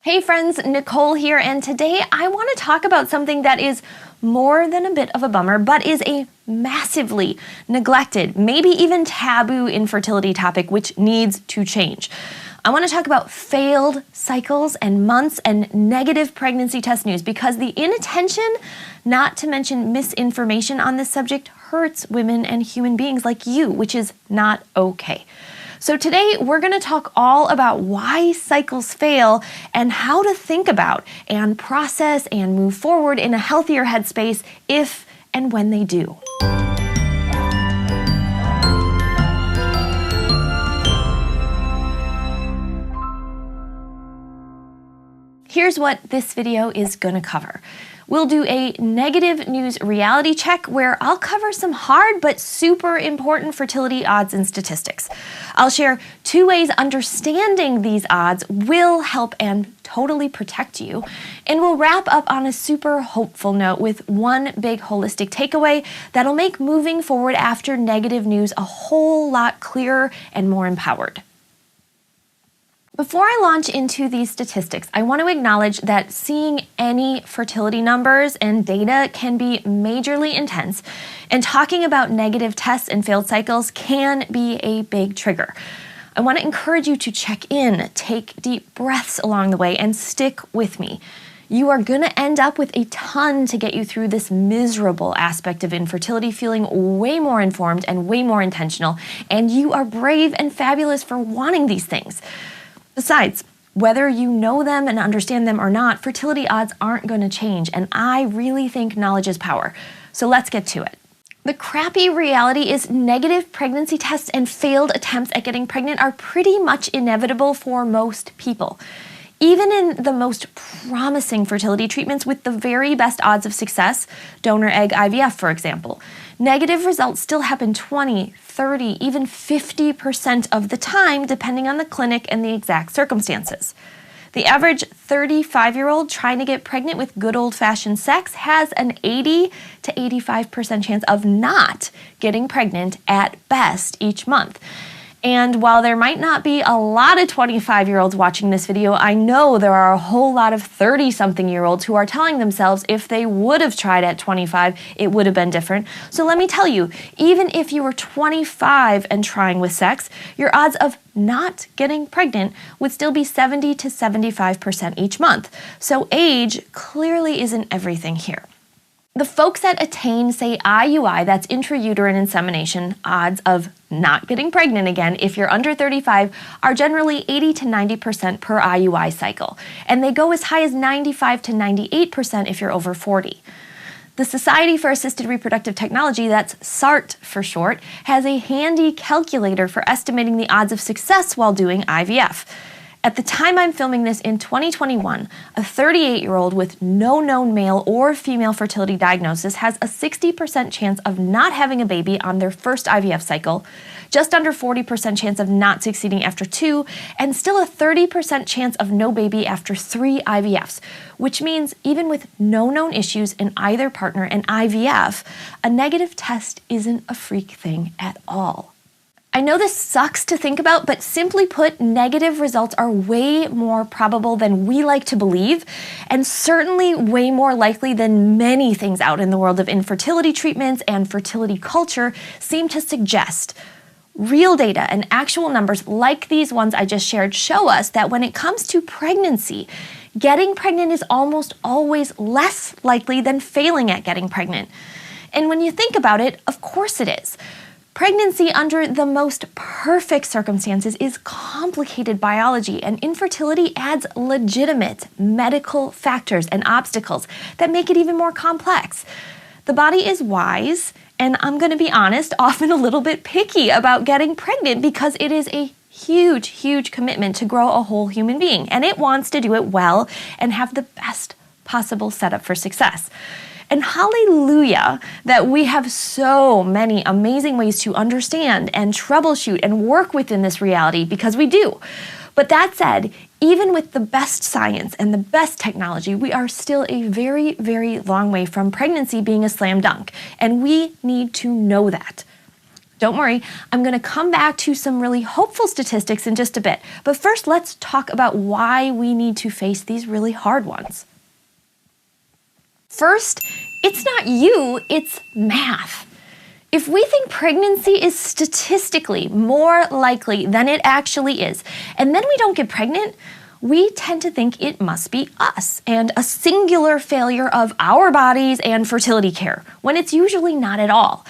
Hey friends, Nicole here, and today I want to talk about something that is more than a bit of a bummer, but is a massively neglected, maybe even taboo infertility topic which needs to change. I want to talk about failed cycles and months and negative pregnancy test news because the inattention, not to mention misinformation on this subject, hurts women and human beings like you, which is not okay. So today we're going to talk all about why cycles fail and how to think about and process and move forward in a healthier headspace if and when they do. Here's what this video is going to cover. We'll do a negative news reality check where I'll cover some hard but super important fertility odds and statistics. I'll share 2 ways understanding these odds will help and totally protect you. And we'll wrap up on a super hopeful note with one big holistic takeaway that'll make moving forward after negative news a whole lot clearer and more empowered. Before I launch into these statistics, I want to acknowledge that seeing any fertility numbers and data can be majorly intense, and talking about negative tests and failed cycles can be a big trigger. I want to encourage you to check in, take deep breaths along the way, and stick with me. You are going to end up with a ton to get you through this miserable aspect of infertility, feeling way more informed and way more intentional, and you are brave and fabulous for wanting these things. Besides, whether you know them and understand them or not, fertility odds aren't going to change, and I really think knowledge is power. So let's get to it. The crappy reality is negative pregnancy tests and failed attempts at getting pregnant are pretty much inevitable for most people. Even in the most promising fertility treatments with the very best odds of success, donor egg IVF for example, negative results still happen 20, 30, even 50% of the time depending on the clinic and the exact circumstances. The average 35-year-old trying to get pregnant with good old-fashioned sex has an 80 to 85% chance of not getting pregnant at best each month. And while there might not be a lot of 25-year-olds watching this video, I know there are a whole lot of 30-something-year-olds who are telling themselves if they would have tried at 25, it would have been different. So let me tell you, even if you were 25 and trying with sex, your odds of not getting pregnant would still be 70 to 75% each month. So age clearly isn't everything here. The folks at It Aint say IUI, that's intrauterine insemination, odds of not getting pregnant again if you're under 35 are generally 80 to 90% per IUI cycle, and they go as high as 95 to 98% if you're over 40. The Society for Assisted Reproductive Technology, that's SART for short, has a handy calculator for estimating the odds of success while doing IVF. At the time I'm filming this in 2021, a 38-year-old with no known male or female fertility diagnosis has a 60% chance of not having a baby on their first IVF cycle, just under 40% chance of not succeeding after 2, and still a 30% chance of no baby after 3 IVFs, which means even with no known issues in either partner and IVF, a negative test isn't a freak thing at all. I know this sucks to think about, but simply put, negative results are way more probable than we like to believe, and certainly way more likely than many things out in the world of infertility treatments and fertility culture seem to suggest. Real data and actual numbers like these ones I just shared show us that when it comes to pregnancy, getting pregnant is almost always less likely than failing at getting pregnant. And when you think about it, of course it is. Pregnancy under the most perfect circumstances is complicated biology, and infertility adds legitimate medical factors and obstacles that make it even more complex. The body is wise, and I'm going to be honest, often a little bit picky about getting pregnant because it is a huge, huge commitment to grow a whole human being, and it wants to do it well and have the best possible setup for success. And hallelujah that we have so many amazing ways to understand and troubleshoot and work within this reality, because we do. But that said, even with the best science and the best technology, we are still a very, very long way from pregnancy being a slam dunk, and we need to know that. Don't worry, I'm going to come back to some really hopeful statistics in just a bit. But first, let's talk about why we need to face these really hard ones. First, it's not you, it's math. If we think pregnancy is statistically more likely than it actually is, and then we don't get pregnant, we tend to think it must be us and a singular failure of our bodies and fertility care, when it's usually not at all.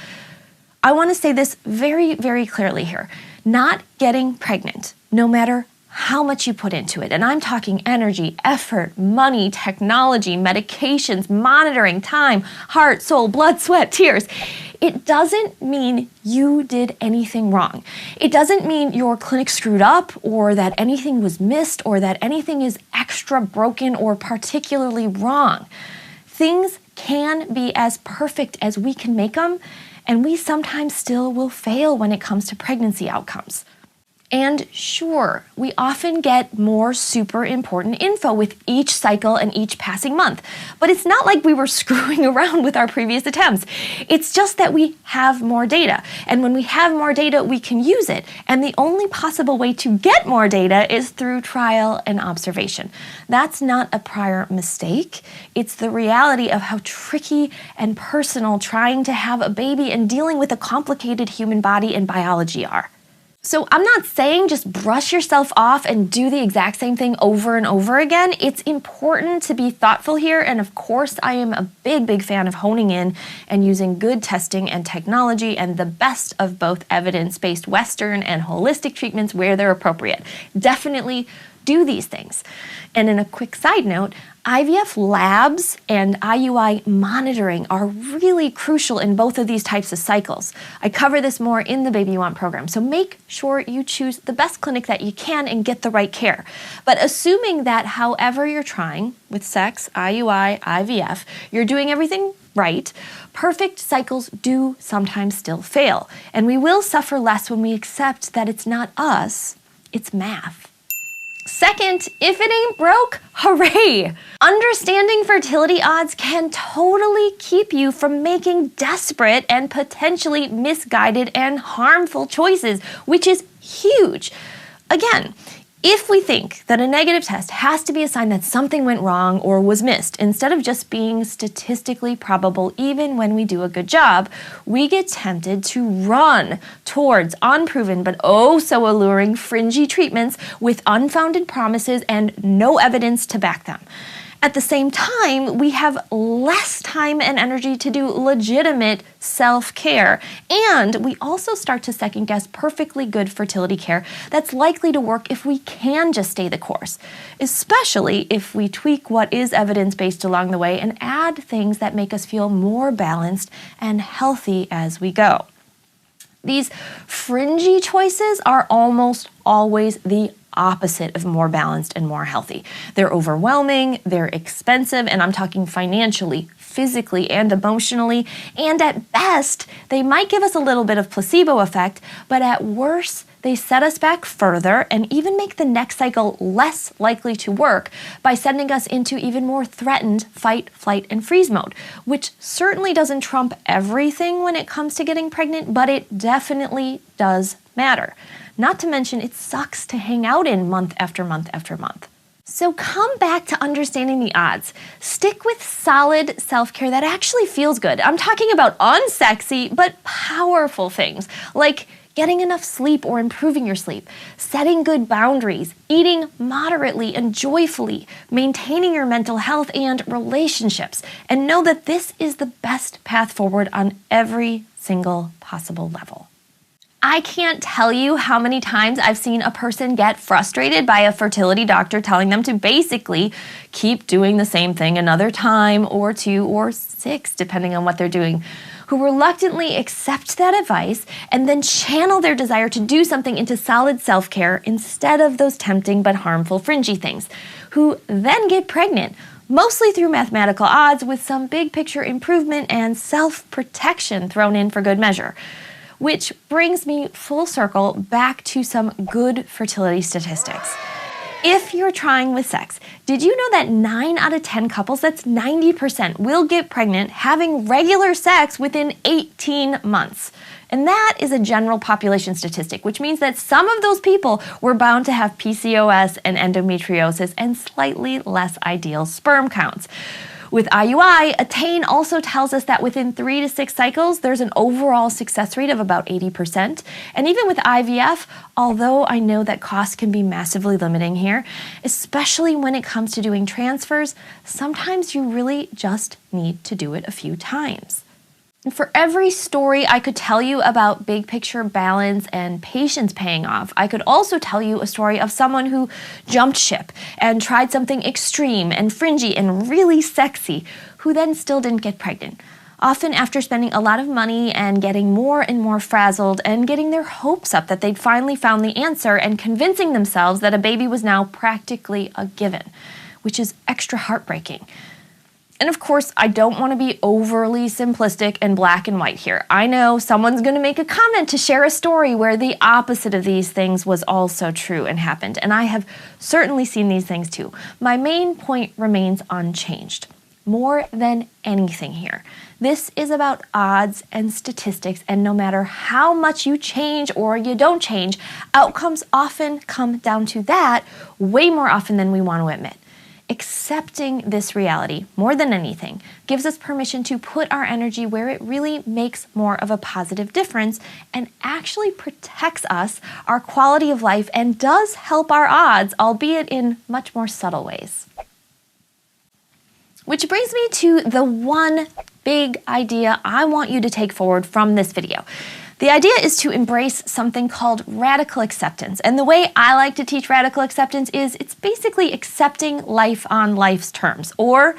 I want to say this very, very clearly here. Not getting pregnant, no matter how much you put into it, and I'm talking energy, effort, money, technology, medications, monitoring, time, heart, soul, blood, sweat, tears, it doesn't mean you did anything wrong. It doesn't mean your clinic screwed up or that anything was missed or that anything is extra broken or particularly wrong. Things can be as perfect as we can make them, and we sometimes still will fail when it comes to pregnancy outcomes. And sure, we often get more super important info with each cycle and each passing month, but it's not like we were screwing around with our previous attempts. It's just that we have more data, and when we have more data, we can use it, and the only possible way to get more data is through trial and observation. That's not a prior mistake. It's the reality of how tricky and personal trying to have a baby and dealing with a complicated human body and biology are. So I'm not saying just brush yourself off and do the exact same thing over and over again. It's important to be thoughtful here, and of course I am a big, big fan of honing in and using good testing and technology and the best of both evidence-based Western and holistic treatments where they're appropriate. Definitely do these things. And in a quick side note, IVF labs and IUI monitoring are really crucial in both of these types of cycles. I cover this more in the Baby You Want program, so make sure you choose the best clinic that you can and get the right care. But assuming that however you're trying, with sex, IUI, IVF, you're doing everything right, perfect cycles do sometimes still fail. And we will suffer less when we accept that it's not us, it's math. Second, if it ain't broke, hooray! Understanding fertility odds can totally keep you from making desperate and potentially misguided and harmful choices, which is huge. Again, if we think that a negative test has to be a sign that something went wrong or was missed, instead of just being statistically probable even when we do a good job, we get tempted to run towards unproven but oh so alluring fringy treatments with unfounded promises and no evidence to back them. At the same time, we have less time and energy to do legitimate self-care, and we also start to second-guess perfectly good fertility care that's likely to work if we can just stay the course, especially if we tweak what is evidence-based along the way and add things that make us feel more balanced and healthy as we go. These fringy choices are almost always the opposite of more balanced and more healthy. They're overwhelming, they're expensive, and I'm talking financially, physically, and emotionally, and at best, they might give us a little bit of placebo effect, but at worst, they set us back further and even make the next cycle less likely to work by sending us into even more threatened fight, flight, and freeze mode, which certainly doesn't trump everything when it comes to getting pregnant, but it definitely does matter. Not to mention, it sucks to hang out in month after month after month. So come back to understanding the odds. Stick with solid self-care that actually feels good. I'm talking about unsexy but powerful things like getting enough sleep or improving your sleep, setting good boundaries, eating moderately and joyfully, maintaining your mental health and relationships, and know that this is the best path forward on every single possible level. I can't tell you how many times I've seen a person get frustrated by a fertility doctor telling them to basically keep doing the same thing another time or 2 or 6, depending on what they're doing, who reluctantly accept that advice and then channel their desire to do something into solid self-care instead of those tempting but harmful fringy things, who then get pregnant, mostly through mathematical odds with some big picture improvement and self-protection thrown in for good measure. Which brings me full circle back to some good fertility statistics. If you're trying with sex, did you know that 9 out of 10 couples, that's 90%, will get pregnant having regular sex within 18 months? And that is a general population statistic, which means that some of those people were bound to have PCOS and endometriosis and slightly less ideal sperm counts. With IUI, Attain also tells us that within 3 to 6 cycles, there's an overall success rate of about 80%. And even with IVF, although I know that cost can be massively limiting here, especially when it comes to doing transfers, sometimes you really just need to do it a few times. And for every story I could tell you about big picture balance and patience paying off, I could also tell you a story of someone who jumped ship and tried something extreme and fringy and really sexy, who then still didn't get pregnant. Often after spending a lot of money and getting more and more frazzled and getting their hopes up that they'd finally found the answer and convincing themselves that a baby was now practically a given, which is extra heartbreaking. And of course, I don't want to be overly simplistic and black and white here. I know someone's going to make a comment to share a story where the opposite of these things was also true and happened, and I have certainly seen these things too. My main point remains unchanged. More than anything here, this is about odds and statistics, and no matter how much you change or you don't change, outcomes often come down to that way more often than we want to admit. Accepting this reality, more than anything, gives us permission to put our energy where it really makes more of a positive difference and actually protects us, our quality of life, and does help our odds, albeit in much more subtle ways. Which brings me to the one big idea I want you to take forward from this video. The idea is to embrace something called radical acceptance. And the way I like to teach radical acceptance is it's basically accepting life on life's terms. Or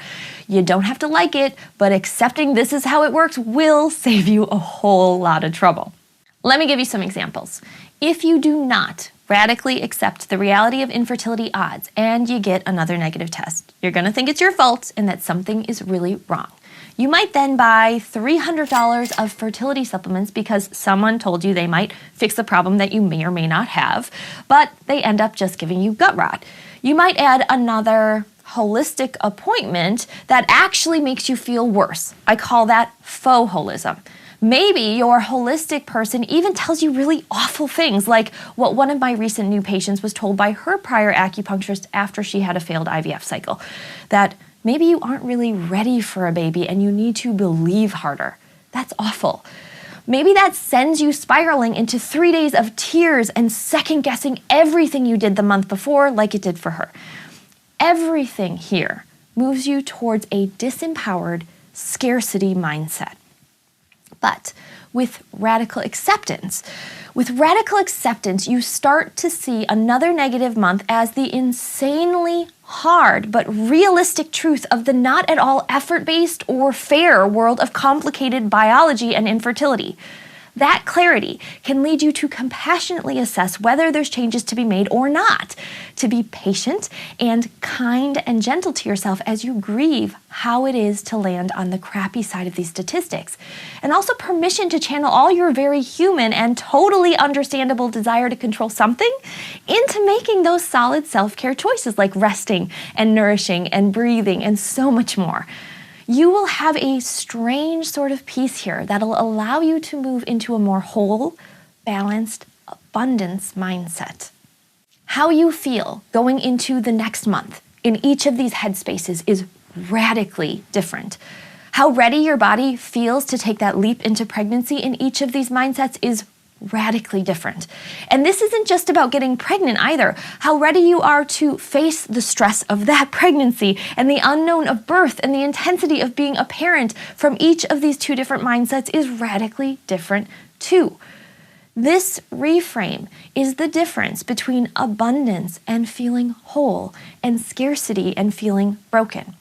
you don't have to like it, but accepting this is how it works will save you a whole lot of trouble. Let me give you some examples. If you do not radically accept the reality of infertility odds and you get another negative test, you're going to think it's your fault and that something is really wrong. You might then buy $300 of fertility supplements because someone told you they might fix the problem that you may or may not have, but they end up just giving you gut rot. You might add another holistic appointment that actually makes you feel worse. I call that faux holism. Maybe your holistic person even tells you really awful things, like what one of my recent new patients was told by her prior acupuncturist after she had a failed IVF cycle, that maybe you aren't really ready for a baby and you need to believe harder. That's awful. Maybe that sends you spiraling into 3 days of tears and second-guessing everything you did the month before, like it did for her. Everything here moves you towards a disempowered scarcity mindset. But with radical acceptance, you start to see another negative month as the insanely hard but realistic truth of the not at all effort-based or fair world of complicated biology and infertility. That clarity can lead you to compassionately assess whether there's changes to be made or not, to be patient and kind and gentle to yourself as you grieve how it is to land on the crappy side of these statistics, and also permission to channel all your very human and totally understandable desire to control something into making those solid self-care choices like resting and nourishing and breathing and so much more. You will have a strange sort of peace here that'll allow you to move into a more whole, balanced, abundance mindset. How you feel going into the next month in each of these headspaces is radically different. How ready your body feels to take that leap into pregnancy in each of these mindsets is radically different. And this isn't just about getting pregnant either. How ready you are to face the stress of that pregnancy and the unknown of birth and the intensity of being a parent from each of these two different mindsets is radically different too. This reframe is the difference between abundance and feeling whole and scarcity and feeling broken.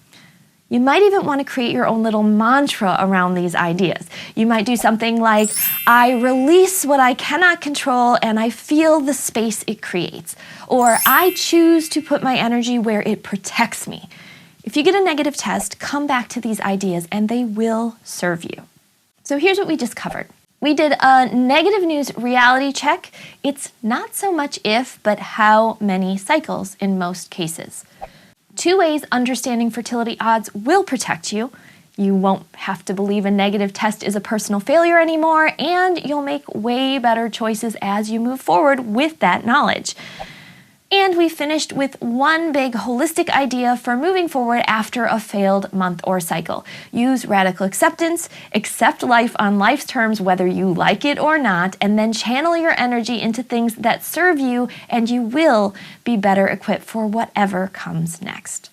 You might even want to create your own little mantra around these ideas. You might do something like, I release what I cannot control and I feel the space it creates. Or I choose to put my energy where it protects me. If you get a negative test, come back to these ideas and they will serve you. So here's what we just covered. We did a negative news reality check. It's not so much if, but how many cycles in most cases. 2 ways understanding fertility odds will protect you. You won't have to believe a negative test is a personal failure anymore, and you'll make way better choices as you move forward with that knowledge. And we finished with one big holistic idea for moving forward after a failed month or cycle. Use radical acceptance, accept life on life's terms whether you like it or not, and then channel your energy into things that serve you, and you will be better equipped for whatever comes next.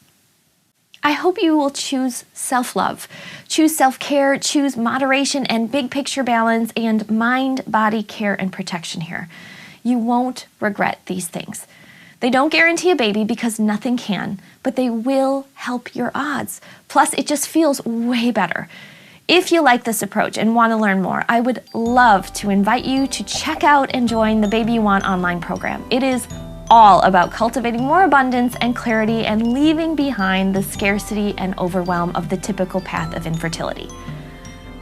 I hope you will choose self-love, choose self-care, choose moderation and big picture balance and mind-body care and protection here. You won't regret these things. They don't guarantee a baby because nothing can, but they will help your odds. Plus, it just feels way better. If you like this approach and want to learn more, I would love to invite you to check out and join the Baby You Want online program. It is all about cultivating more abundance and clarity and leaving behind the scarcity and overwhelm of the typical path of infertility.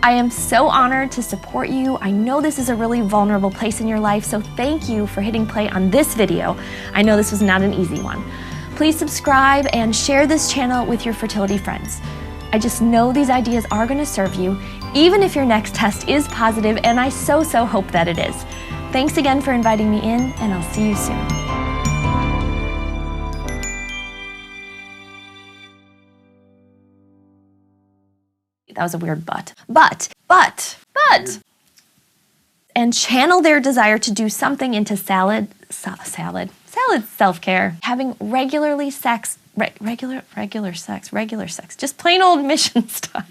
I am so honored to support you. I know this is a really vulnerable place in your life, so thank you for hitting play on this video. I know this was not an easy one. Please subscribe and share this channel with your fertility friends. I just know these ideas are going to serve you, even if your next test is positive, and I so hope that it is. Thanks again for inviting me in, and I'll see you soon. That was a weird but. And channel their desire to do something into salad self-care. Having regular sex, just plain old mission style.